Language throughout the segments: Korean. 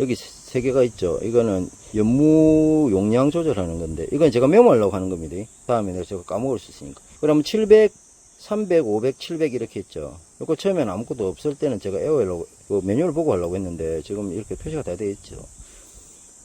여기 세 개가 있죠. 이거는 연무 용량 조절하는 건데, 이건 제가 메모하려고 하는 겁니다. 다음에 내가 제가 까먹을 수 있으니까. 그러면 700, 300, 500, 700 이렇게 했죠. 이거 처음에는 아무것도 없을 때는 제가 에어하려고, 그 메뉴를 보고 하려고 했는데, 지금 이렇게 표시가 다 되어 있죠.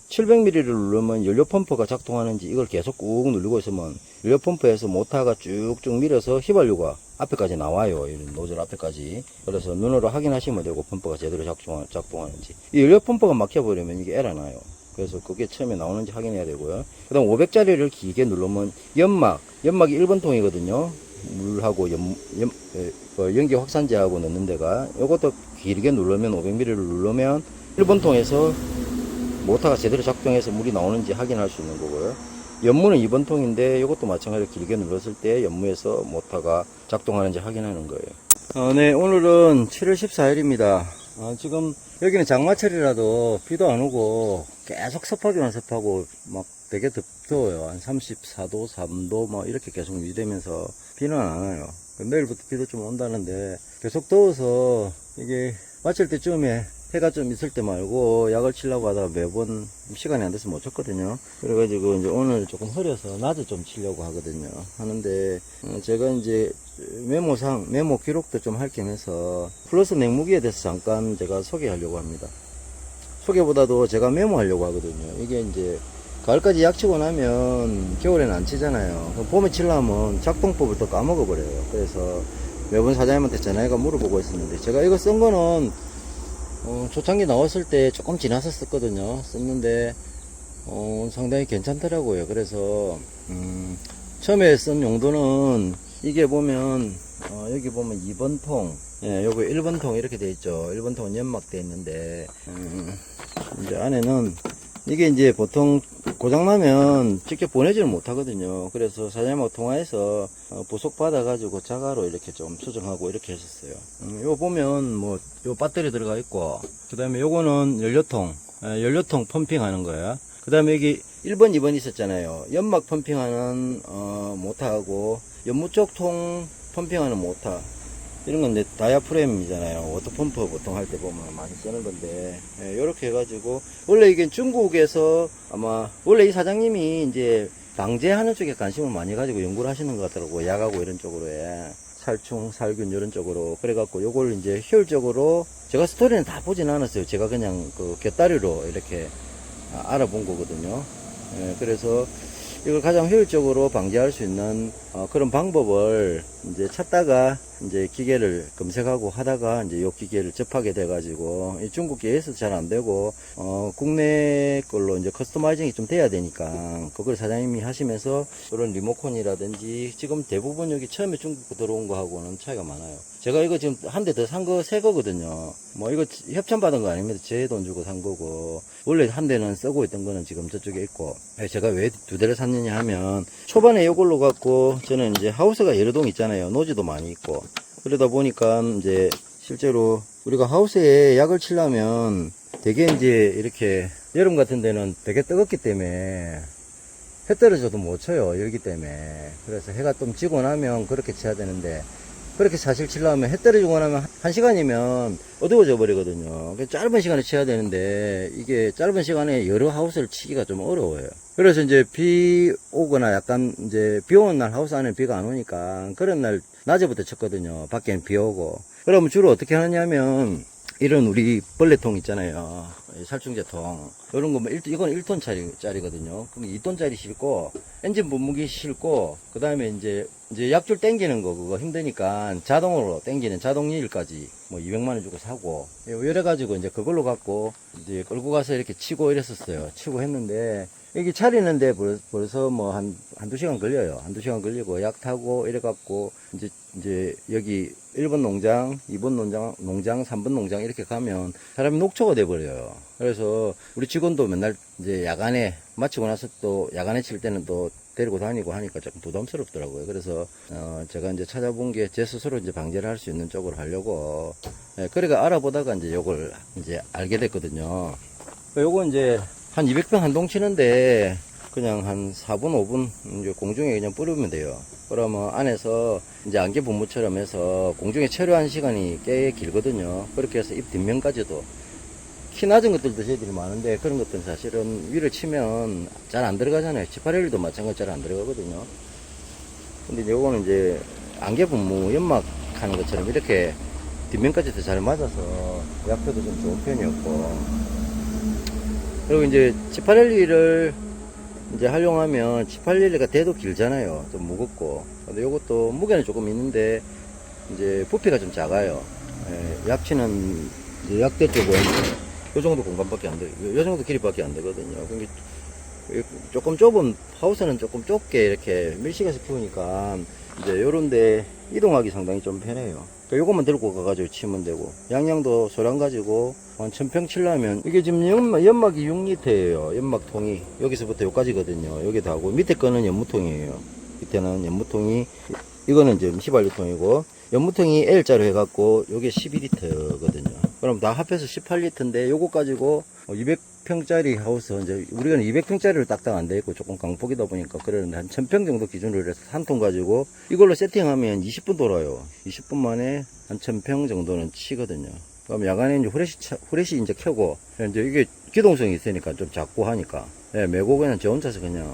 700ml를 누르면 연료 펌프가 작동하는지 이걸 계속 꾹 누르고 있으면 연료 펌프에서 모터가 쭉쭉 밀어서 휘발유가 앞에까지 나와요. 이런 노즐 앞에까지. 그래서 눈으로 확인하시면 되고, 펌프가 제대로 작동하는지. 이 연료 펌프가 막혀버리면 이게 에러 나요. 그래서 그게 처음에 나오는지 확인해야 되고요. 그 다음 500짜리를 길게 누르면 연막이 1번 통이거든요. 물하고 연기 확산제하고 넣는 데가, 요것도 길게 누르면 500ml를 누르면 1번 통에서 모터가 제대로 작동해서 물이 나오는지 확인할 수 있는 거고요. 연무는 2번 통인데 이것도 마찬가지로 길게 눌렀을 때 연무에서 모터가 작동하는지 확인하는 거예요. 네, 오늘은 7월 14일입니다. 지금 여기는 장마철이라도 비도 안 오고 계속 습하기만 습하고 막 되게 더워요. 한 34도, 3도 막 이렇게 계속 유지되면서 비는 안 와요. 내일부터 비도 좀 온다는데 계속 더워서 이게 마칠 때쯤에 해가 좀 있을 때 말고 약을 치려고 하다가 매번 시간이 안 돼서 못 쳤거든요. 그래가지고 이제 오늘 조금 흐려서 낮에 좀 치려고 하는데 제가 이제 메모 기록도 좀 할 겸 해서 플러스 냉무기에 대해서 잠깐 제가 소개하려고 합니다. 소개보다도 제가 메모하려고 하거든요. 이게 이제 가을까지 약 치고 나면 겨울에는 안 치잖아요. 그럼 봄에 치려면 작동법을 또 까먹어버려요. 그래서 매번 사장님한테 전화해가 물어보고 있었는데, 제가 이거 쓴 거는 초창기 나왔을 때 조금 지나서 썼거든요. 썼는데 상당히 괜찮더라고요. 그래서 처음에 쓴 용도는 이게 보면 여기 보면 2번 통, 요거 1번 통 이렇게 돼 있죠. 1번 통은 연막돼 있는데 이제 안에는 이게 이제 보통 고장나면 직접 보내지를 못하거든요. 그래서 사장님하고 통화해서 부속 받아가지고 자가로 이렇게 좀 수정하고 이렇게 했었어요. 요거 보면 뭐 요 배터리 들어가 있고, 그 다음에 요거는 연료통 펌핑하는 거예요. 그 다음에 여기 1번, 2번 있었잖아요. 연막 펌핑하는 모터하고 연무 쪽 통 펌핑하는 모터, 이런 건 다이아프램이잖아요. 워터펌프 보통 할 때 보면 많이 쓰는 건데, 요렇게 해가지고, 원래 이게 중국에서 아마, 원래 이 사장님이 이제 방제하는 쪽에 관심을 많이 가지고 연구를 하시는 것 같더라고요. 약하고 이런 쪽으로, 살충, 살균 이런 쪽으로. 그래갖고 요걸 이제 효율적으로, 제가 스토리는 다 보진 않았어요. 제가 그냥 그 곁다리로 이렇게 알아본 거거든요. 그래서 이걸 가장 효율적으로 방지할 수 있는 그런 방법을 이제 찾다가 이제 기계를 검색하고 하다가 이제 요 기계를 접하게 돼 가지고, 이 중국계에서 잘 안 되고 국내 걸로 이제 커스터마이징이 좀 돼야 되니까 그걸 사장님이 하시면서 그런 리모컨이라든지, 지금 대부분 여기 처음에 중국 들어온 거하고는 차이가 많아요. 제가 이거 지금 한 대 더 산 거 새 거거든요. 뭐 이거 협찬 받은 거 아닙니다. 제 돈 주고 산 거고, 원래 한 대는 쓰고 있던 거는 지금 저쪽에 있고. 제가 왜 두 대를 샀느냐 하면, 초반에 이걸로 갖고 저는 이제 하우스가 여러 동 있잖아요. 노지도 많이 있고. 그러다 보니까 이제 실제로 우리가 하우스에 약을 치려면 되게 이제 이렇게 여름 같은 데는 되게 뜨겁기 때문에 해 떨어져도 못 쳐요. 열기 때문에. 그래서 해가 좀 지고 나면 그렇게 쳐야 되는데, 그렇게 사실 치려면 해 떨어지고 나면 1시간이면 어두워져 버리거든요. 짧은 시간에 쳐야 되는데, 이게 짧은 시간에 여러 하우스를 치기가 좀 어려워요. 그래서 이제 비 오거나 약간 이제 비 오는 날 하우스 안에 비가 안 오니까 그런 날 낮에부터 쳤거든요. 밖에는 비 오고. 그러면 주로 어떻게 하냐면, 이런 우리 벌레통 있잖아요. 살충제통. 이런 거, 이건 1톤짜리거든요. 그럼 2톤짜리 싣고, 엔진 분무기 싣고, 그 다음에 이제 약줄 땡기는 거, 그거 힘드니까 자동으로 땡기는 자동일까지 뭐 200만원 주고 사고, 이래가지고 이제 그걸로 갖고 이제 끌고 가서 이렇게 치고 이랬었어요. 치고 했는데, 여기 차리는데 벌써 뭐 한두 시간 걸려요. 한두 시간 걸리고 약 타고 이래갖고 이제 여기 1번 농장, 2번 농장, 3번 농장 이렇게 가면 사람이 녹초가 돼버려요. 그래서 우리 직원도 맨날 이제 야간에 마치고 나서 또 야간에 칠 때는 또 데리고 다니고 하니까 조금 부담스럽더라고요. 그래서 제가 이제 찾아본 게 제 스스로 이제 방제를 할 수 있는 쪽으로 하려고, 그러니까 알아보다가 이제 요걸 이제 알게 됐거든요. 요거 이제 한 200평 한 동 치는데 그냥 한 4분 5분 공중에 그냥 뿌리면 돼요. 그러면 안에서 이제 안개 분무처럼 해서 공중에 체류한 시간이 꽤 길거든요. 그렇게 해서 잎 뒷면까지도 키 낮은 것들도 저희들이 많은데 그런 것들은 사실은 위를 치면 잘 안 들어가잖아요. 18L도 마찬가지로 잘 안 들어가거든요. 근데 요거는 이제 안개 분무 연막 하는 것처럼 이렇게 뒷면까지도 잘 맞아서 약효도 좀 좋은 편이었고, 그리고 이제 18L을 이제 활용하면 18L가 대도 길잖아요. 좀 무겁고. 근데 요것도 무게는 조금 있는데 이제 부피가 좀 작아요. 예, 약치는 이제 약대 쪽은 요 정도 공간밖에 안 돼, 요 정도 길이밖에 안 되거든요. 그러니까 조금 좁은 하우스는 조금 좁게 이렇게 밀식해서 키우니까 이제 요런데 이동하기 상당히 좀 편해요. 그러니까 요것만 들고 가가지고 치면 되고, 양양도 소량 가지고 한 1000평 치려면, 이게 지금 연막이 6리터예요. 연막통이 여기서부터 여기까지거든요. 여기도 하고 밑에 거는 연무통이에요. 밑에는 연무통이, 이거는 지금 휘발유통이고 연무통이 L자로 해갖고 요게 12리터거든요. 그럼 다 합해서 18리터인데 요거 가지고 200평짜리 하우스, 이제 우리가 200평짜리를 딱딱 안 되겠고 조금 강폭이다 보니까 그러는데 한 1000평 정도 기준으로 해서 한 통 가지고 이걸로 세팅하면 20분 돌아요. 20분 만에 한 1000평 정도는 치거든요. 그럼 야간에 이제 후레쉬 이제 켜고, 이제 이게 기동성이 있으니까 좀 작고 하니까, 예, 메고 그냥 저 혼자서 그냥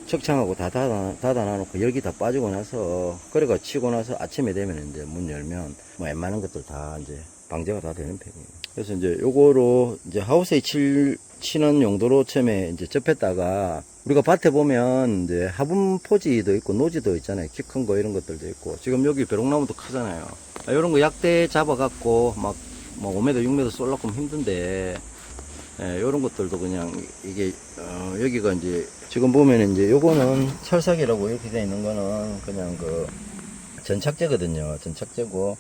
척창하고 다 닫아놔놓고 열기 다 빠지고 나서, 그래가 치고 나서 아침에 되면 이제 문 열면 뭐 웬만한 것들 다 이제 방제가 다 되는 편이에요. 그래서 이제 요거로 이제 하우스에 치는 용도로 처음에 이제 접했다가, 우리가 밭에 보면 이제 화분 포지도 있고 노지도 있잖아요. 키 큰 거 이런 것들도 있고, 지금 여기 벼룩나무도 크잖아요. 이런 거 약대 잡아갖고 막 5m, 6m 쏠라고 하면 힘든데, 예, 요런 것들도 그냥 이게 여기가 이제 지금 보면 이제 요거는 철삭이라고 이렇게 되어 있는 거는 그냥 그 전착제거든요. 전착제고,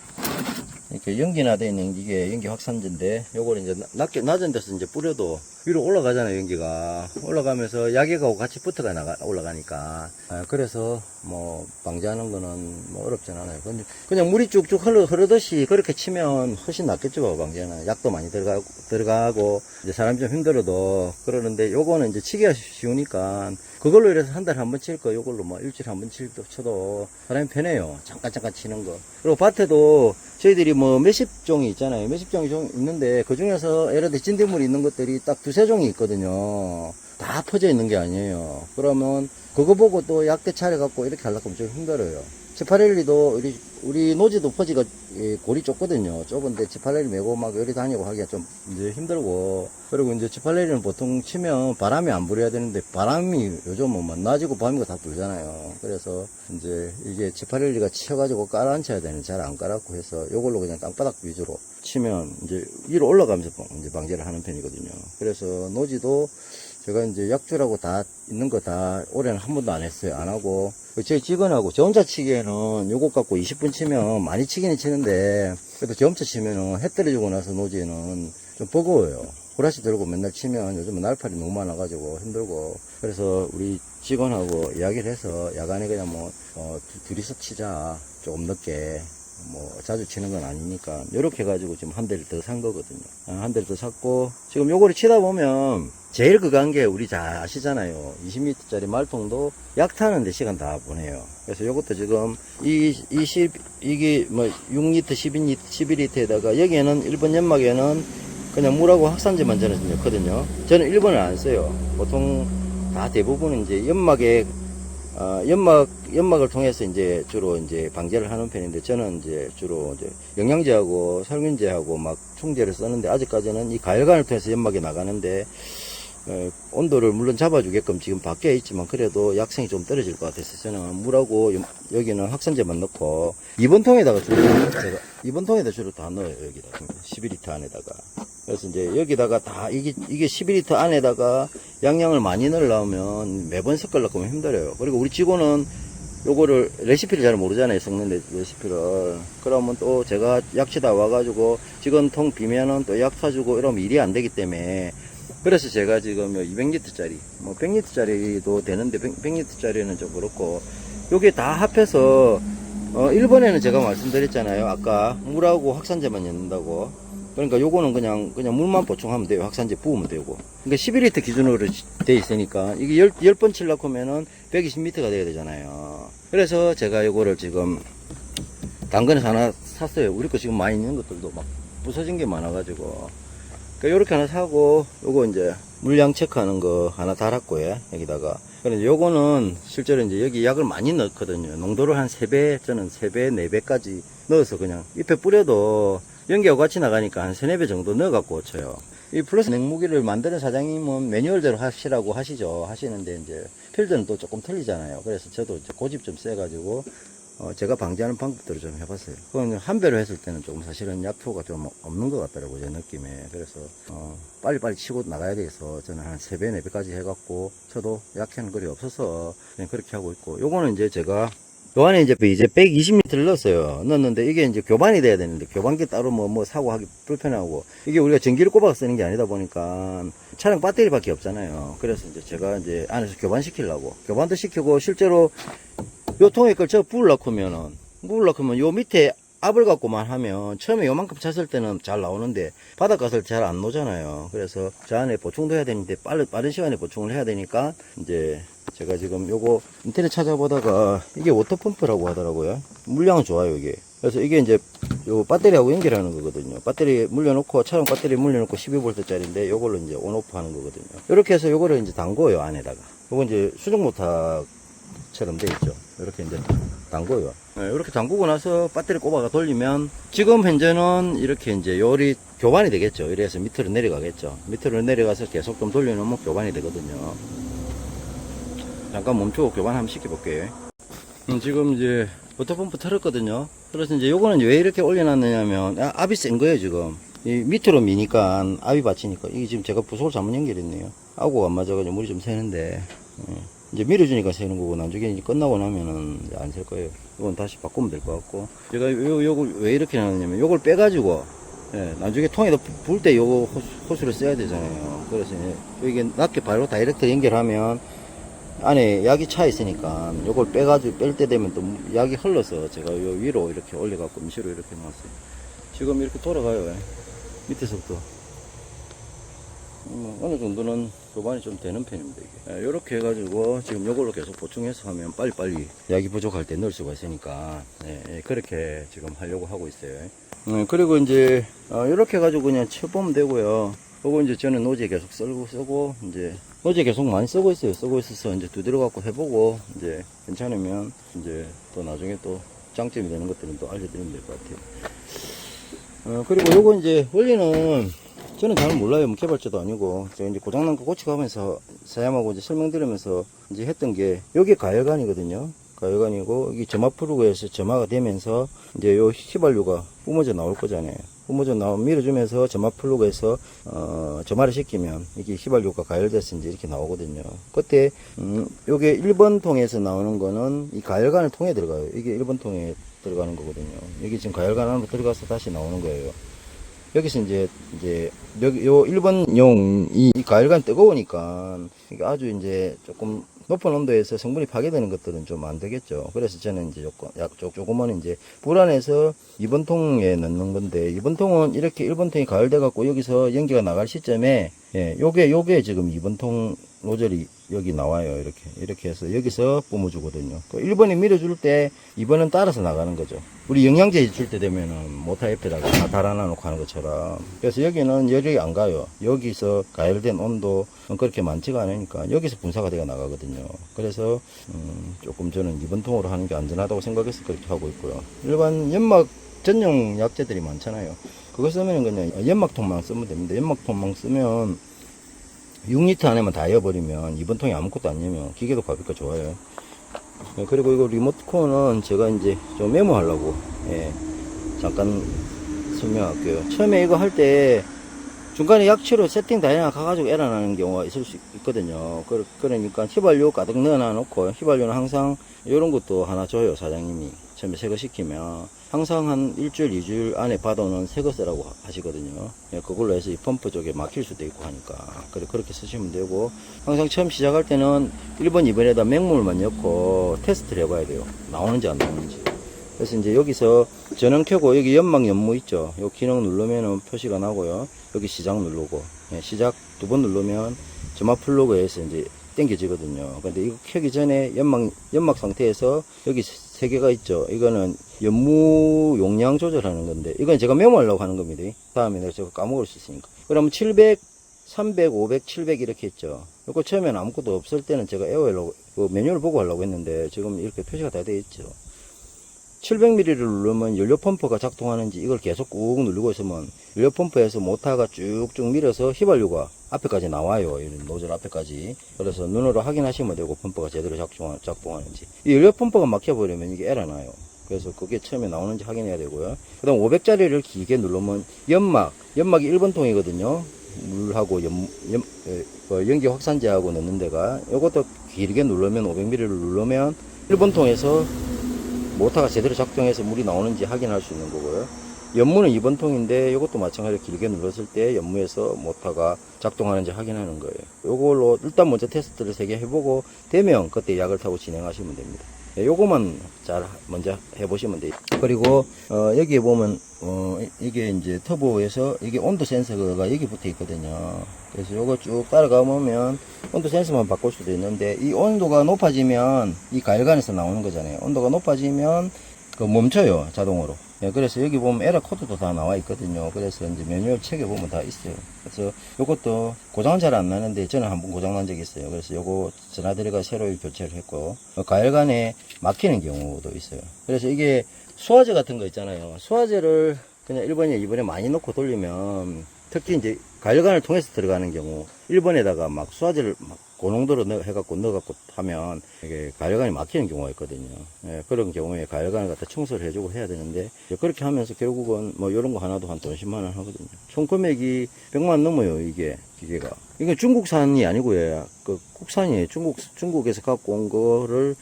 이렇게 연기나 되어 있는 이게 연기 확산제인데, 요걸 이제 낮은 데서 이제 뿌려도 위로 올라가잖아요. 연기가 올라가면서 약액하고 같이 붙어가 올라가니까. 그래서 뭐 방제하는 거는 뭐 어렵진 않아요. 그냥 물이 쭉쭉 흐르듯이 그렇게 치면 훨씬 낫겠죠. 방제는 약도 많이 들어가고 이제 사람이 좀 힘들어도 그러는데, 요거는 이제 치기가 쉬우니까 그걸로 이래서 한 달에 한 번 칠 거 요걸로 뭐 일주일에 한 번 쳐도 사람이 편해요. 잠깐 치는 거. 그리고 밭에도 저희들이 뭐 몇십 종이 있잖아요. 몇십 종이 있는데 그 중에서 예를 들어 진딧물이 있는 것들이 딱 두세 종이 있거든요. 다 퍼져 있는 게 아니에요. 그러면 그거 보고 또 약대 차려갖고 이렇게 하려고 하면 좀 힘들어요. 18L도 우리 노지도 퍼지가 골이 좁거든요. 좁은데 18L 메고 막 요리 다니고 하기가 좀 이제 힘들고, 그리고 이제 18L은 보통 치면 바람이 안 불어야 되는데 바람이 요즘은 뭐 낮이고 밤이고 다 불잖아요. 그래서 이제 이게 18L가 치여가지고 깔아앉혀야 되는 잘 안 깔았고 해서 요걸로 그냥 땅바닥 위주로 치면 이제 위로 올라가면서 이제 방제를 하는 편이거든요. 그래서 노지도 제가 이제 약주라고 다 있는 거 다 올해는 한 번도 안 했어요. 안 하고, 제 직원하고 저 혼자 치기에는 요것 갖고 20분 치면 많이 치기는 치는데, 그래도 저 혼자 치면은 해 떨어지고 나서 노지에는 좀 버거워요. 후라시 들고 맨날 치면 요즘은 날파리 너무 많아가지고 힘들고, 그래서 우리 직원하고 이야기를 해서 야간에 그냥 둘이서 치자. 조금 늦게. 자주 치는 건 아니니까, 요렇게 해가지고 지금 한 대를 더 산 거거든요. 한 대를 더 샀고, 지금 요거를 치다 보면, 제일 그간 게 우리 잘 아시잖아요. 20m짜리 말통도 약 타는데 시간 다 보내요. 그래서 요것도 지금, 이게 6리터, 11리터에다가, 여기에는 1번 연막에는 그냥 물하고 확산제만 저는 넣거든요. 저는 1번을 안 써요. 보통 다 대부분은 이제 연막을 통해서 이제 주로 이제 방제를 하는 편인데, 저는 이제 주로 이제 영양제하고 살균제하고 막 총제를 쓰는데, 아직까지는 이 가열관을 통해서 연막이 나가는데, 온도를 물론 잡아주게끔 지금 밖에 있지만 그래도 약성이 좀 떨어질 것 같아서 저는 물하고 여기는 확산제만 넣고 2번 통에다가 주로 다 넣어요. 여기다 11리터 안에다가. 그래서 이제 여기다가 다 이게 11리터 안에다가 양양을 많이 넣으려면 매번 섞으려고 하면 힘들어요. 그리고 우리 직원은 요거를 레시피를 잘 모르잖아요. 섞는 레시피를. 그러면 또 제가 약치다 와가지고 직원 통 비면은 또 약 사주고 이러면 일이 안 되기 때문에, 그래서 제가 지금 200리터짜리, 100리터짜리도 되는데 100리터짜리는 좀 그렇고, 요게 다 합해서 1번에는 제가 말씀드렸잖아요. 아까 물하고 확산제만 넣는다고. 그러니까 요거는 그냥 물만 보충하면 돼요. 확산제 부으면 되고. 그러니까 11리터 기준으로 돼 있으니까 이게 10번 치려고 하면은 120m가 돼야 되잖아요. 그래서 제가 요거를 지금 당근에서 하나 샀어요. 우리 거 지금 많이 있는 것들도 막 부서진 게 많아가지고. 그러니까 요렇게 하나 사고, 요거 이제 물량 체크하는 거 하나 달았고요. 여기다가. 그런데 요거는 실제로 이제 여기 약을 많이 넣거든요. 농도를 한 3배, 저는 3배, 4배까지 넣어서 그냥 잎에 뿌려도 연기하고 같이 나가니까 한 3, 4배 정도 넣어갖고 쳐요. 이 플러스 냉무기를 만드는 사장님은 매뉴얼대로 하시라고 하시는데 이제 필드는 또 조금 틀리잖아요. 그래서 저도 이제 고집 좀 세가지고 제가 방지하는 방법들을 좀 해봤어요. 그건 한 배로 했을 때는 조금 사실은 약효가 좀 없는 것 같더라고요, 제 느낌에. 그래서 빨리빨리 치고 나가야 돼서 저는 한 3배, 4배까지 해갖고 저도 약효는 거리 없어서 그냥 그렇게 하고 있고, 요거는 이제 제가 요 안에 이제 120m를 넣었어요. 넣었는데 이게 이제 교반이 돼야 되는데 교반기 따로 뭐 사고 하기 불편하고, 이게 우리가 전기를 꼽아서 쓰는 게 아니다 보니까 차량 배터리밖에 없잖아요. 그래서 이제 제가 이제 안에서 교반시키려고, 교반도 시키고, 실제로 요 통에 걸 저 부으려고 하면 요 밑에 압을 갖고만 하면 처음에 요만큼 찼을 때는 잘 나오는데 바닥 가서 잘 안 나오잖아요. 그래서 저 안에 보충도 해야 되는데 빠른 시간에 보충을 해야 되니까 이제 제가 지금 요거 인터넷 찾아보다가 이게 워터펌프라고 하더라고요. 물량은 좋아요, 이게. 그래서 이게 이제 요 배터리하고 연결하는 거거든요. 배터리 물려놓고, 차량 배터리 물려놓고 12V 짜리인데 요걸로 이제 온오프 하는 거거든요. 이렇게 해서 요거를 이제 담궈요, 안에다가. 요거 이제 수중 모터처럼 돼 있죠. 이렇게 이제 담궈요. 네, 이렇게 담그고 나서 배터리 꼽아가 돌리면, 지금 현재는 이렇게 이제 요리 교반이 되겠죠. 이래서 밑으로 내려가겠죠. 밑으로 내려가서 계속 좀 돌려놓으면 교반이 되거든요. 잠깐 멈추고 교반 한번 시켜볼게요. 지금 이제 워터펌프 틀었거든요. 그래서 이제 요거는 왜 이렇게 올려놨느냐면, 압이 센 거예요, 지금. 이 밑으로 미니까 압이 받치니까. 이게 지금 제가 부속을 잘못 연결했네요. 아구가 안 맞아가지고 물이 좀 새는데, 이제 밀어주니까 새는 거고, 나중에 이제 끝나고 나면은 안 셀 거예요. 이건 다시 바꾸면 될 것 같고. 제가 요걸 왜 이렇게 놨냐면, 요걸 빼가지고, 나중에 통에다 부을 때 요거 호스를 써야 되잖아요. 그래서 이게 낮게 바로 다이렉트 연결하면 안에 약이 차 있으니까 요걸 빼가지고 뺄 때 되면 또 약이 흘러서 제가 요 위로 이렇게 올려갖고 임시로 이렇게 놨어요. 지금 이렇게 돌아가요. 밑에서부터. 어느 정도는 교반이 좀 되는 편입니다, 이게. 요렇게 해가지고 지금 요걸로 계속 보충해서 하면 빨리빨리 약이 부족할 때 넣을 수가 있으니까, 그렇게 지금 하려고 하고 있어요. 그리고 이제 요렇게 해가지고 그냥 쳐보면 되고요. 그리고 이제 저는 노제 계속 쓰고 이제 노제 계속 많이 쓰고 있어요. 쓰고 있어서 이제 두드려 갖고 해보고, 이제 괜찮으면 이제 또 나중에 또 장점이 되는 것들은 또 알려드리면 될 것 같아요. 그리고 요거 이제 원리는 저는 잘 몰라요. 뭐 개발자도 아니고. 제가 이제 고장난 거 고쳐가면서 사장님하고 이제 설명드리면서 이제 했던 게, 여기 가열관이거든요. 가열관이고, 여기 점화 프루그에서 점화가 되면서 이제 요 휘발유가 뿜어져 나올 거잖아요. 뿜어져 나오면 밀어주면서 점화 플러그에서 점화를 시키면 이게 휘발유가 가열돼서 이제 이렇게 나오거든요. 그때 요게 1번 통에서 나오는 거는 이 가열관을 통해 들어가요. 이게 1번 통에 들어가는 거거든요. 여기 지금 가열관 안으로 들어가서 다시 나오는 거예요. 여기서 이제 여기 요 1번용 이 가열관 뜨거우니까 이게 아주 이제 조금 높은 온도에서 성분이 파괴되는 것들은 좀 안 되겠죠. 그래서 저는 이제 조금은 이제 불안해서 2번 통에 넣는 건데, 2번 통은 이렇게 1번 통이 가열돼 갖고 여기서 연기가 나갈 시점에, 요게 지금 2번 통 노즐이 여기 나와요. 이렇게 해서 여기서 뿜어주거든요. 1번이 밀어줄 때 2번은 따라서 나가는 거죠. 우리 영양제 줄 때 되면은 모터 옆에다가 다 달아놔 놓고 하는 것처럼. 그래서 여기는 열이 안 가요. 여기서 가열된 온도는 그렇게 많지가 않으니까 여기서 분사가 되어 나가거든요. 그래서 조금 저는 2번 통으로 하는 게 안전하다고 생각해서 그렇게 하고 있고요. 일반 연막 전용 약제들이 많잖아요. 그거 쓰면 그냥 연막통만 쓰면 됩니다. 연막통만 쓰면 6리터 안에만 다 넣어버리면 2번 통에 아무것도 안 넣으면 기계도 가볍고 좋아요. 그리고 이거 리모트콘은 제가 이제 좀 메모하려고 잠깐 설명할게요. 처음에 이거 할 때 중간에 약치로 세팅 다 해놔가지고 에러 나는 경우가 있을 수 있거든요. 그러니까 휘발유 가득 넣어놔 놓고, 휘발유는 항상 이런 것도 하나 줘요, 사장님이. 처음에 새거 시키면 항상 한 일주일 2주일 안에 받아오는 새거 쓰라고 하시거든요. 그걸로 해서 이 펌프 쪽에 막힐 수도 있고 하니까 그렇게 쓰시면 되고, 항상 처음 시작할 때는 1번 2번에다 맹물만 넣고 테스트를 해봐야 돼요. 나오는지 안 나오는지. 그래서 이제 여기서 전원 켜고, 여기 연막 연무 있죠. 요 기능 누르면은 표시가 나고요. 여기 시작 누르고, 시작 2번 누르면 점화 플러그에서 이제 당겨지거든요. 근데 이거 켜기 전에 연막 상태에서 여기 3개가 있죠. 이거는 연무 용량 조절하는 건데, 이건 제가 메모하려고 하는 겁니다. 다음에 내가 제가 까먹을 수 있으니까. 그러면 700, 300, 500, 700 이렇게 했죠. 이거 처음에는 아무것도 없을 때는 제가 에어웰로 매뉴얼 보고 하려고 했는데 지금 이렇게 표시가 다 되어 있죠. 700mm를 누르면 연료 펌프가 작동하는지 이걸 계속 꾹 누르고 있으면 연료 펌프에서 모터가 쭉쭉 밀어서 휘발유가 앞에까지 나와요. 이런 노즐 앞에까지. 그래서 눈으로 확인하시면 되고 펌프가 제대로 작동하는지. 이 연료 펌프가 막혀버리면 이게 에러 나요. 그래서 그게 처음에 나오는지 확인해야 되고요. 그 다음 500짜리를 길게 누르면 연막이 1번 통이거든요. 물하고 연기 확산제하고 넣는 데가 이것도 길게 누르면 500mm를 누르면 1번 통에서 모터가 제대로 작동해서 물이 나오는지 확인할 수 있는 거고요. 연무는 2번 통인데 이것도 마찬가지로 길게 눌렀을 때 연무에서 모터가 작동하는지 확인하는 거예요. 이걸로 일단 먼저 테스트를 3개 해보고 되면 그때 약을 타고 진행하시면 됩니다. 요거만 잘 먼저 해보시면 돼요. 그리고 여기에 보면 이게 이제 터보에서 이게 온도 센서가 여기 붙어 있거든요. 그래서 요거 쭉 따라가 보면 온도 센서만 바꿀 수도 있는데 이 온도가 높아지면 이 가열관에서 나오는 거잖아요. 온도가 높아지면 멈춰요, 자동으로. 예, 그래서 여기 보면 에러 코드도 다 나와 있거든요. 그래서 이제 매뉴얼 책에 보면 다 있어요. 그래서 요것도 고장은 잘 안 나는데 저는 한번 고장 난 적이 있어요. 그래서 요거 전화드려가 새로 교체를 했고, 가열관에 막히는 경우도 있어요. 그래서 이게 수화제 같은 거 있잖아요. 수화제를 그냥 1번에 2번에 많이 넣고 돌리면 특히 이제 가열관을 통해서 들어가는 경우 1번에다가 막 수화제를 막 고농도로 해갖고 넣어갖고 하면 이게 가열관이 막히는 경우가 있거든요. 예, 그런 경우에 가열관을 갖다 청소를 해주고 해야 되는데 그렇게 하면서 결국은 뭐 이런 거 하나도 한 돈 10만원 하거든요. 총 금액이 100만원 넘어요. 이게 기계가. 이건 중국산이 아니고요. 국산이에요. 중국에서 갖고 온 거를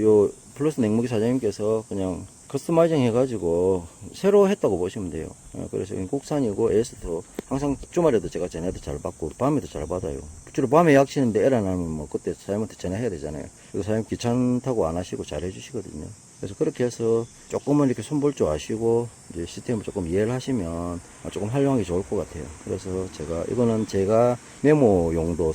요 플러스 냉무기 사장님께서 그냥 커스터마이징 해가지고 새로 했다고 보시면 돼요. 그래서 국산이고 AS도 항상 주말에도 제가 전화도 잘 받고 밤에도 잘 받아요. 주로 밤에 약 치는데 에러 나면 뭐 그때 사장님한테 전화해야 되잖아요. 그래서 사장님 귀찮다고 안 하시고 잘 해주시거든요. 그래서 그렇게 해서 조금은 이렇게 손볼 줄 아시고 이제 시스템을 조금 이해를 하시면 조금 활용하기 좋을 것 같아요. 그래서 이거는 제가 메모용도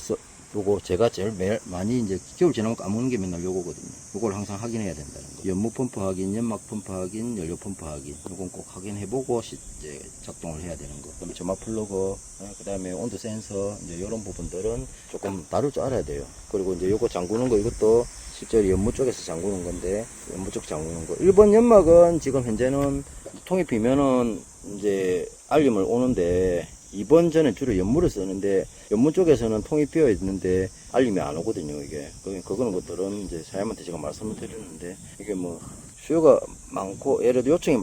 요거 제가 제일 많이 이제 겨울 지나면 까먹는 게 맨날 요거거든요. 요걸 항상 확인해야 된다는 거. 연무 펌프 확인, 연막 펌프 확인, 연료 펌프 확인. 요건 꼭 확인해보고 이제 작동을 해야 되는 거. 그다음에 점화 플러그, 그다음에 온도 센서, 이제 요런 부분들은 조금 다룰 줄 알아야 돼요. 그리고 이제 요거 잠그는 거 이것도 실제로 연무 쪽에서 잠그는 건데 연무 쪽 잠그는 거. 1번 연막은 지금 현재는 통이 비면은 이제 알림을 오는데 2번 전에 주로 연무를 쓰는데 연무 쪽에서는 통이 비어 있는데 알림이 안 오거든요. 이게 그거는 것들은 이제 사장님한테 제가 말씀을 드렸는데 이게 뭐 수요가 많고 예를 들어 요청이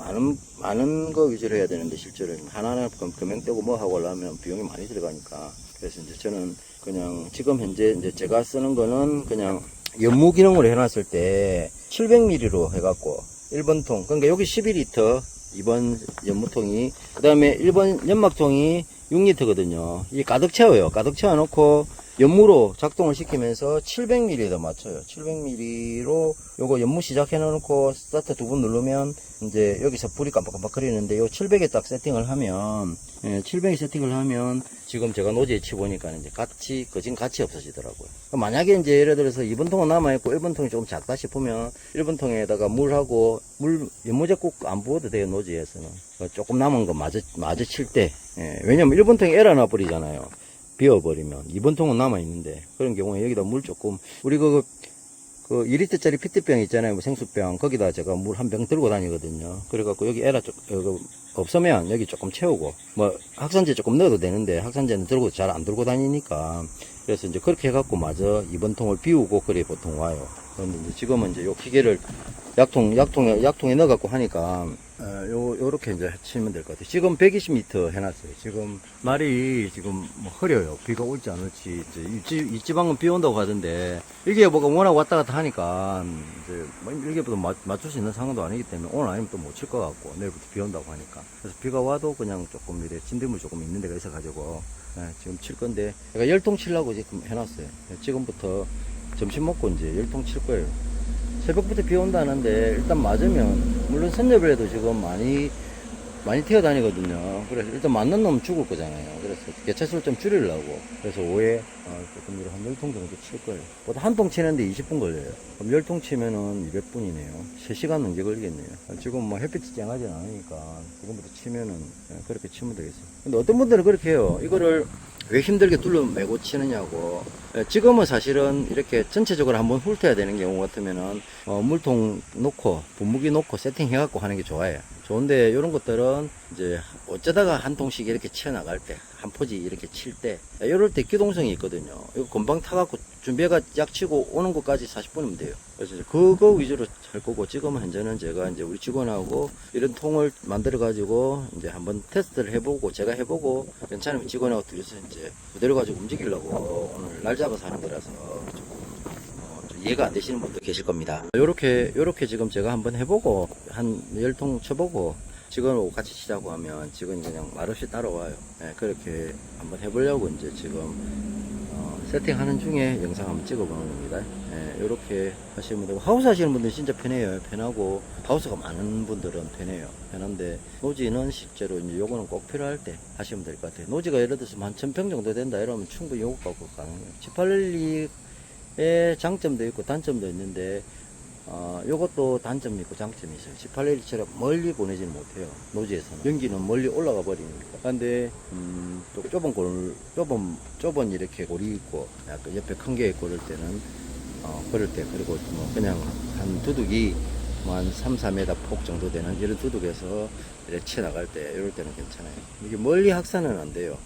많은 거 위주로 해야 되는데 실제로는 하나하나 금액 떼고 뭐 하고 하려면 비용이 많이 들어가니까 그래서 이제 저는 그냥 지금 현재 이제 제가 쓰는 거는 그냥 연무 기능으로 해놨을 때 700ml로 해갖고 1번 통 그러니까 여기 12L 2번 연무통이 그 다음에 1번 연막통이 6L거든요. 이게 가득 채워요. 가득 채워놓고 연무로 작동을 시키면서 700ml에다 맞춰요. 700ml로 요거 연무 시작해 놓고 스타트 2번 누르면 이제 여기서 불이 깜빡깜빡 거리는데 요 700에 딱 세팅을 하면 700에 세팅을 하면 지금 제가 노지에 치보니까 이제 거진 같이 없어지더라고요. 만약에 이제 예를 들어서 2번 통은 남아있고 1번 통이 조금 작다 싶으면 1번 통에다가 물하고 연무제 꼭 안 부어도 돼요. 노지에서는 조금 남은 거 마저 칠 때 왜냐면 1번 통이 에러 나버리잖아요. 비워버리면 2번 통은 남아있는데 그런 경우에 여기다 물 조금 우리 그 2리터짜리 피트병 있잖아요. 뭐 생수병 거기다 제가 물 한 병 들고 다니거든요. 그래갖고 여기 에러 없으면 여기 조금 채우고 뭐 확산제 조금 넣어도 되는데 확산제는 잘 안 들고 다니니까 그래서 이제 그렇게 해갖고 마저 2번 통을 비우고 그래 보통 와요. 그런데 이제 지금은 이제 요 기계를 약통에 넣어갖고 하니까 요렇게 이제 치면 될 것 같아요. 지금 120m 해놨어요. 지금 날이 지금 뭐 흐려요. 비가 올지 안 올지. 이제 이 지방은 비 온다고 하던데, 일기예보가 워낙 왔다 갔다 하니까, 이제 뭐 일기예보도 맞출 수 있는 상황도 아니기 때문에 오늘 아니면 또 못 칠 것 같고, 내일부터 비 온다고 하니까. 그래서 비가 와도 그냥 조금 이래 진딧물 조금 있는 데가 있어가지고, 지금 칠 건데, 제가 열통 치려고 지금 해놨어요. 지금부터 점심 먹고 이제 열통 칠 거예요. 새벽부터 비 온다는데 일단 맞으면 물론 선여부에도 지금 많이 많이 튀어다니거든요. 그래서 일단 맞는 놈 죽을 거잖아요. 그래서 개체수를 좀 줄이려고. 그래서 5에 조금 한 10통 정도 칠 거예요. 보다 한 통 치는데 20분 걸려요. 그럼 10통 치면은 200분이네요. 3시간 넘게 걸리겠네요. 지금 뭐 햇빛이 쨍하진 않으니까 지금부터 치면은 그렇게 치면 되겠어요. 근데 어떤 분들은 그렇게 해요. 이거를 왜 힘들게 둘러매고 치느냐고. 지금은 사실은 이렇게 전체적으로 한번 훑어야 되는 경우 같으면은 물통 놓고 분무기 놓고 세팅해갖고 하는 게 좋아요. 좋은데 이런 것들은 이제 어쩌다가 한 통씩 이렇게 치어나갈 때, 한 포지 이렇게 칠 때, 이럴 때 기동성이 있거든요. 이거 금방 타갖고 준비가 약 치고 오는 것까지 40분이면 돼요. 그래서 이제 그거 위주로 할 거고, 지금 현재는 제가 이제 우리 직원하고 이런 통을 만들어가지고 이제 한번 테스트를 해보고, 제가 해보고, 괜찮으면 직원하고 둘이서 이제 그대로 가지고 움직이려고 오늘 날 잡아서 하는 거라서 좀 이해가 안 되시는 분도 계실 겁니다. 요렇게 지금 제가 한번 해보고, 한 10통 쳐보고, 직원하고 같이 치자고 하면 직원이 그냥 말없이 따라와요. 네, 그렇게 한번 해보려고 이제 지금 세팅하는 중에 영상 한번 찍어보는 겁니다. 네, 이렇게 하시면 되고, 하우스 하시는 분들은 진짜 편해요. 편하고, 하우스가 많은 분들은 편해요. 편한데, 노지는 실제로 이제 요거는 꼭 필요할 때 하시면 될 것 같아요. 노지가 예를 들어서 한 1000평 정도 된다 이러면 충분히 요거 갖고 가능해요. G8의 장점도 있고 단점도 있는데, 요것도 단점이 있고 장점이 있어요. 18L처럼 멀리 보내지는 못해요. 노지에서는. 연기는 멀리 올라가 버리니까. 근데, 또 좁은 이렇게 골이 있고, 약간 옆에 큰 게 있고 그럴 때는, 그럴 때, 그리고 뭐 그냥 한 두둑이 한 3, 4m 폭 정도 되는 이런 두둑에서 이렇게 치나갈 때, 이럴 때는 괜찮아요. 이게 멀리 확산은 안 돼요.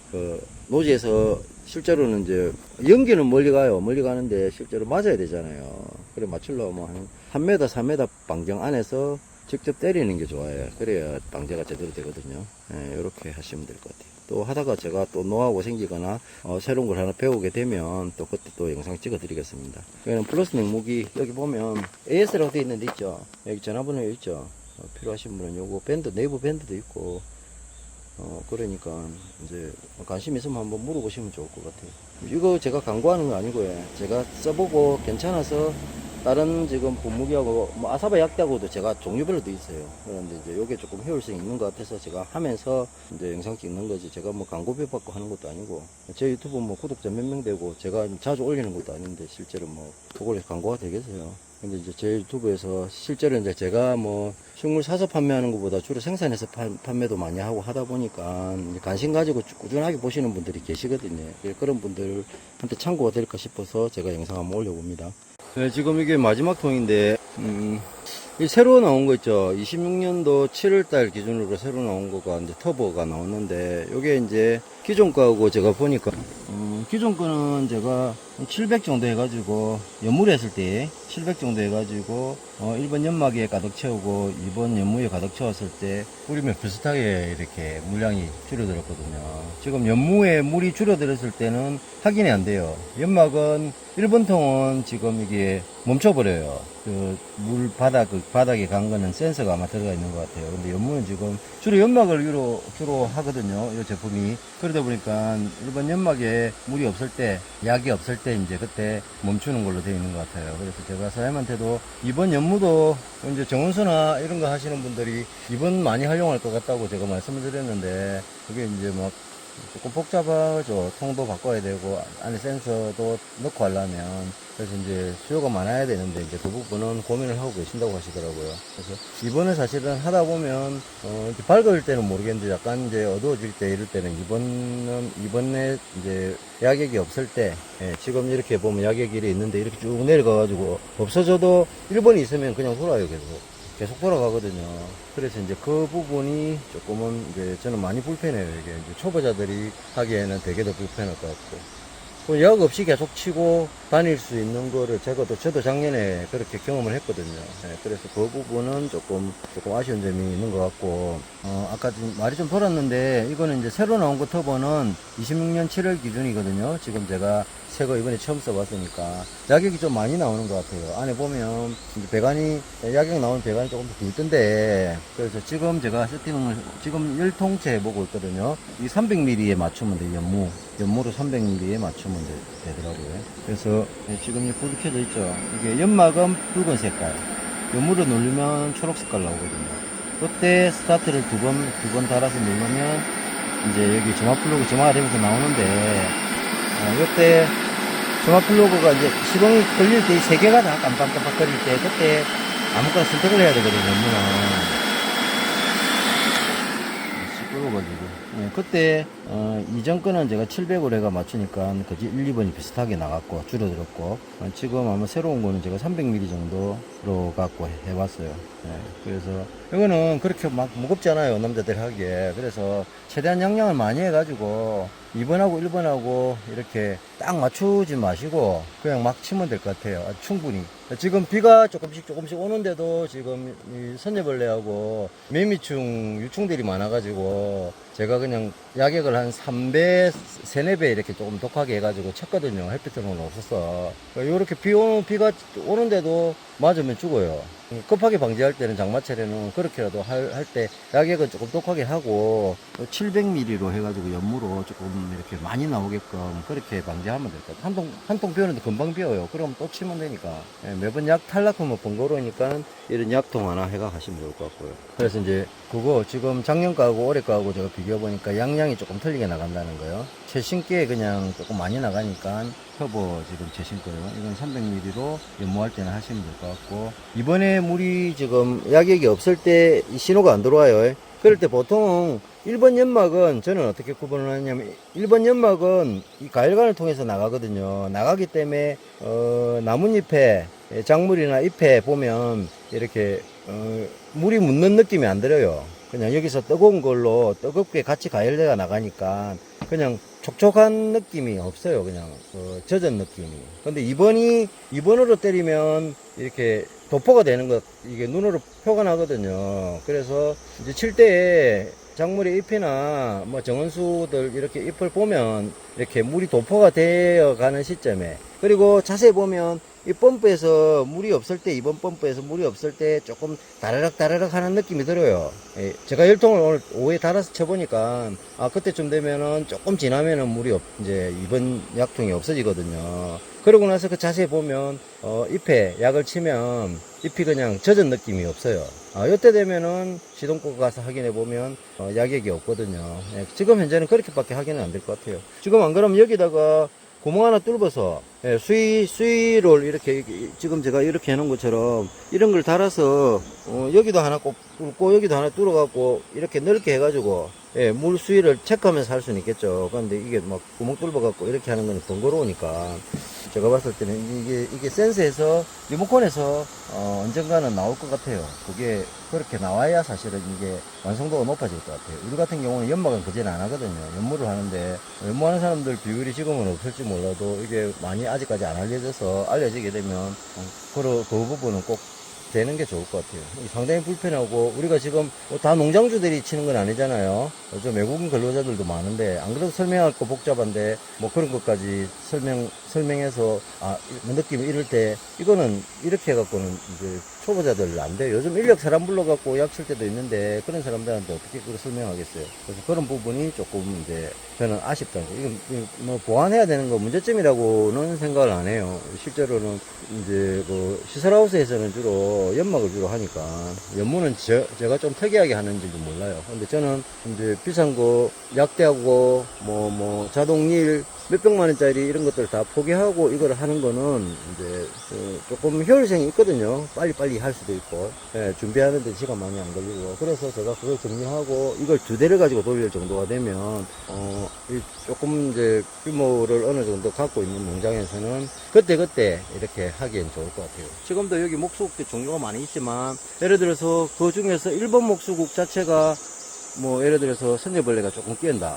노지에서 실제로는 이제, 연기는 멀리 가요. 멀리 가는데 실제로 맞아야 되잖아요. 그래 맞추려면 한 3m, 4m 방정 안에서 직접 때리는 게 좋아요. 그래야 방제가 제대로 되거든요. 예, 이렇게 하시면 될 것 같아요. 또 하다가 제가 또 노하우가 생기거나 새로운 걸 하나 배우게 되면 또 그때 또 영상 찍어 드리겠습니다. 여기는 플러스 냉무기 여기 보면 AS라고 되어 있는 데 있죠. 여기 전화번호 있죠. 필요하신 분은 요거 밴드, 네이버 밴드도 있고 그러니까 이제 관심 있으면 한번 물어보시면 좋을 것 같아요. 이거 제가 광고하는 거 아니고요. 제가 써보고 괜찮아서 다른 지금 분무기하고 뭐 아사바 약대하고도 제가 종류별로 돼 있어요. 그런데 이제 요게 조금 효율성이 있는 것 같아서 제가 하면서 이제 영상 찍는 거지, 제가 뭐 광고비 받고 하는 것도 아니고, 제 유튜브 뭐 구독자 몇 명 되고 제가 자주 올리는 것도 아닌데 실제로 뭐 그걸로 광고가 되겠어요. 근데 이제 제 유튜브에서 실제로 이제 제가 뭐 식물 사서 판매하는 것보다 주로 생산해서 판매도 많이 하고 하다 보니까 관심 가지고 꾸준하게 보시는 분들이 계시거든요. 그런 분들한테 참고가 될까 싶어서 제가 영상 한번 올려봅니다. 네, 지금 이게 마지막 통인데, 이 새로 나온 거 있죠. 26년도 7월달 기준으로 새로 나온 거가 이제 터보가 나왔는데, 요게 이제 기존 거하고 제가 보니까, 기존 거는 제가 700 정도 해가지고, 연물 했을 때 700 정도 해가지고, 1번 연막에 가득 채우고 2번 연무에 가득 채웠을 때 뿌리면 비슷하게 이렇게 물량이 줄어들었거든요. 지금 연무에 물이 줄어들었을 때는 확인이 안 돼요. 연막은 1번 통은 지금 이게 멈춰버려요. 물 바닥에 간 거는 센서가 아마 들어가 있는 것 같아요. 근데 연무는 지금 주로 연막을 주로 하거든요. 이 제품이. 그러다 보니까 1번 연막에 물이 없을 때, 약이 없을 때 이제 그때 멈추는 걸로 되어 있는 것 같아요. 그래서 제가 사장님한테도 이번 연무도 이제 정원수나 이런 거 하시는 분들이 이번 많이 활용할 것 같다고 제가 말씀을 드렸는데, 그게 이제 막 조금 복잡하죠. 통도 바꿔야 되고 안에 센서도 넣고 하려면. 그래서 이제 수요가 많아야 되는데 이제 그 부분은 고민을 하고 계신다고 하시더라고요. 그래서 이번에 사실은 하다 보면 이렇게 밝을 때는 모르겠는데 약간 이제 어두워질 때 이럴 때는 이번에 이제 야객이 없을 때, 지금 이렇게 보면 야객이 있는데 이렇게 쭉 내려가 가지고 없어져도 1번이 있으면 그냥 돌아요. 계속 돌아가거든요. 그래서 이제 그 부분이 조금은 이제 저는 많이 불편해요. 이게 이제 초보자들이 하기에는 되게 더 불편할 것 같고. 약 없이 계속 치고 다닐 수 있는 거를 저도 작년에 그렇게 경험을 했거든요. 그래서 그 부분은 조금 아쉬운 점이 있는 것 같고, 아까 좀 말이 좀 돌았는데, 이거는 이제 새로 나온 거 터보는 26년 7월 기준이거든요. 지금 제가 새 거 이번에 처음 써봤으니까. 야격이 좀 많이 나오는 것 같아요. 안에 보면, 이제 야격 나오는 배관이 조금 더 굵던데, 그래서 지금 제가 세팅을, 지금 10통째 해보고 있거든요. 이 300mm에 맞추면 돼요, 연무로 300mm에 맞추면 되더라고요. 그래서 지금 이 불이 켜져 있죠. 이게 연막은 붉은 색깔, 연무를 누르면 초록 색깔 나오거든요. 그때 스타트를 두 번 달아서 누르면 이제 여기 점화 플러그 점화가 되면서 나오는데, 이때 점화 플러그가 이제 시동이 걸릴 때 이 세 개가 다 깜빡깜빡 거릴 때 그때 아무거나 선택을 해야 되거든요. 연무는 시끄러워가지고. 그때 이전 거는 제가 700으로 해가 맞추니까 그지 1, 2번이 비슷하게 나갔고 줄어들었고, 지금 아마 새로운 거는 제가 300mm 정도로 갖고 해봤어요. 그래서 이거는 그렇게 막 무겁지 않아요, 남자들 하기에. 그래서 최대한 양량을 많이 해가지고 2번하고 1번하고 이렇게 딱 맞추지 마시고 그냥 막 치면 될 것 같아요. 충분히. 지금 비가 조금씩 오는데도 지금 이 선녀벌레하고 매미충, 유충들이 많아가지고 제가 그냥 야객을 한 3배, 3, 4배 이렇게 조금 독하게 해가지고 쳤거든요. 햇빛은 없었어. 요렇게 비가 오는데도 맞으면 죽어요. 급하게 방지할 때는 장마철에는 그렇게라도 할 때 야객은 조금 독하게 하고 700mm로 해가지고 연무로 조금 이렇게 많이 나오게끔 그렇게 방지하면 될 것 같아요. 한 통 비우는데 금방 비워요. 그럼 또 치면 되니까. 매번 약 탈락하면 번거로우니까 이런 약통 하나 해가 하시면 좋을 것 같고요. 그래서 이제 그거 지금 작년 거하고 올해 거하고 제가 비교해보니까 양량이 조금 틀리게 나간다는 거예요. 최신께 그냥 조금 많이 나가니까 터보 지금 최신 거예요. 이건 300mm로 연무할 때는 하시면 될 것 같고, 이번에 물이 지금 야객이 없을 때 이 신호가 안 들어와요. 그럴 때 보통 1번 연막은 저는 어떻게 구분을 하냐면 1번 연막은 이 가열관을 통해서 나가거든요. 나가기 때문에 나뭇잎에 작물이나 잎에 보면 이렇게 물이 묻는 느낌이 안 들어요. 그냥 여기서 뜨거운 걸로 뜨겁게 같이 가열대가 나가니까 그냥 촉촉한 느낌이 없어요. 그냥 젖은 느낌이. 근데 2번으로 때리면 이렇게 도포가 되는 것, 이게 눈으로 표가 나거든요. 그래서 이제 칠 때에 작물의 잎이나 뭐 정원수들 이렇게 잎을 보면 이렇게 물이 도포가 되어 가는 시점에, 그리고 자세히 보면 이 펌프에서 물이 없을 때, 이번 펌프에서 물이 없을 때 조금 다르락 하는 느낌이 들어요. 제가 열통을 오늘 오후에 달아서 쳐보니까 그때쯤 되면은 조금 지나면은 물이 이제 이번 약통이 없어지거든요. 그러고 나서 그 자세히 보면 잎에 약을 치면 잎이 그냥 젖은 느낌이 없어요. 이때 되면은 시동 끄고 가서 확인해 보면 약액이 없거든요. 지금 현재는 그렇게밖에 확인은 안 될 것 같아요. 지금 안 그러면 여기다가 구멍 하나 뚫어서 수위를 이렇게 지금 제가 이렇게 해놓은 것처럼 이런 걸 달아서 여기도 하나 꼭 뚫고 여기도 하나 뚫어갖고 이렇게 넓게 해가지고 물 수위를 체크하면서 할 수는 있겠죠. 그런데 이게 막 구멍 뚫어갖고 이렇게 하는 건 번거로우니까 제가 봤을 때는 이게 센서에서 리모컨에서 언젠가는 나올 것 같아요. 그게 그렇게 나와야 사실은 이게 완성도가 높아질 것 같아요. 우리 같은 경우는 연막은 그제는 안 하거든요. 연무를 하는데 연무하는 사람들 비율이 지금은 없을지 몰라도 이게 많이 아직까지 안 알려져서 알려지게 되면 그 부분은 꼭 되는 게 좋을 것 같아요. 상당히 불편하고, 우리가 지금 다 농장주들이 치는 건 아니잖아요. 요즘 외국인 근로자들도 많은데 안 그래도 설명할 거 복잡한데 뭐 그런 것까지 설명해서 느낌이 이럴 때 이거는 이렇게 해갖고는 이제 초보자들 안 돼요. 요즘 인력 사람 불러갖고 약 칠 때도 있는데 그런 사람들한테 어떻게 그걸 설명하겠어요. 그래서 그런 부분이 조금 이제 저는 아쉽다는 거. 이건 뭐 보완해야 되는 거 문제점이라고는 생각을 안 해요. 실제로는 이제 그 시설하우스에서는 주로 연막을 주로 하니까 연무는 제가 좀 특이하게 하는지도 몰라요. 근데 저는 이제 비싼 거 약대하고 뭐 자동일 몇백만 원짜리 이런 것들 다 포기하고 이걸 하는 거는 이제 조금 효율성이 있거든요. 빨리 할 수도 있고, 준비하는데 시간 많이 안 걸리고. 그래서 제가 그걸 정리하고 이걸 2대를 가지고 돌릴 정도가 되면 조금 이제 규모를 어느 정도 갖고 있는 농장에서는 그때 이렇게 하기엔 좋을 것 같아요. 지금도 여기 목수국들 종류가 많이 있지만, 예를 들어서 그 중에서 1번 목수국 자체가 뭐 예를 들어서 선녀벌레가 조금 끼었다.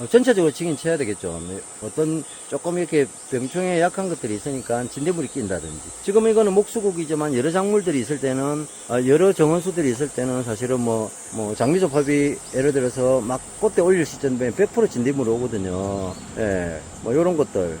전체적으로 치긴 쳐야 되겠죠. 어떤 조금 이렇게 병충해 약한 것들이 있으니까 진딧물이 낀다든지. 지금 이거는 목수국이지만 여러 작물들이 있을 때는, 여러 정원수들이 있을 때는 사실은 뭐 장미조합이 예를 들어서 막 꽃대 올릴 시점에 100% 진딧물이 오거든요. 뭐 요런 것들.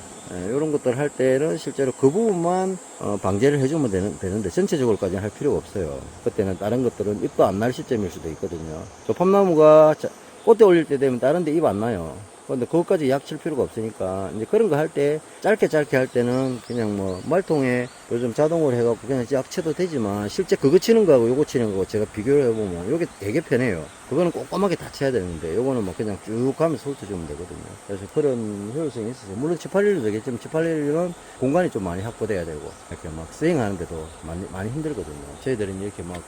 요런 것들 할 때는 실제로 그 부분만 방제를 해주면 되는데 전체적으로까지는 할 필요가 없어요. 그때는 다른 것들은 잎도 안 날 시점일 수도 있거든요. 저 팝나무가 꽃대 올릴 때 되면 다른 데 잎 안 나요. 근데 그것까지 약 칠 필요가 없으니까 이제 그런 거 할 때 짧게 할 때는 그냥 뭐 말통에 요즘 자동으로 해갖고 그냥 약 쳐도 되지만 실제 그거 치는 거하고 요거 치는 거하고 제가 비교를 해보면 요게 되게 편해요. 그거는 꼼꼼하게 다 쳐야 되는데 요거는 뭐 그냥 쭉 가면서 훑어주면 되거든요. 그래서 그런 효율성이 있어서 물론 781도 되겠지만 781은 공간이 좀 많이 확보돼야 되고 이렇게 막 스윙하는데도 많이 힘들거든요. 저희들은 이렇게 막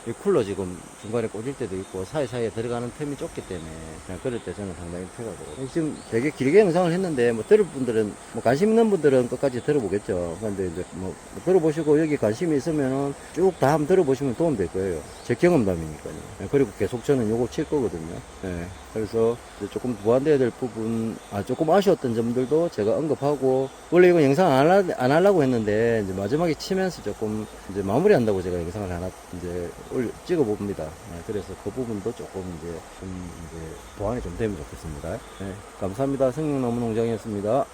이 쿨러 지금 중간에 꽂을 때도 있고 사이사이에 들어가는 틈이 좁기 때문에 그냥 그럴 때 저는 상당히 편하고 지금 되게 길게 영상을 했는데 뭐 들을 분들은 뭐 관심 있는 분들은 끝까지 들어보겠죠. 근데 이제 뭐 들어보시고 여기 관심이 있으면은 쭉 다 한번 들어보시면 도움 될 거예요. 제 경험담이니까요. 그리고 계속 저는 요거 칠 거거든요. 네. 그래서 이제 조금 보완돼야 될 부분, 조금 아쉬웠던 점들도 제가 언급하고, 원래 이건 영상 안 하려고 했는데, 이제 마지막에 치면서 조금 이제 마무리한다고 제가 영상을 하나 이제 찍어 봅니다. 네, 그래서 그 부분도 조금 이제 보완이 좀 되면 좋겠습니다. 네, 감사합니다. 성령나무 농장이었습니다.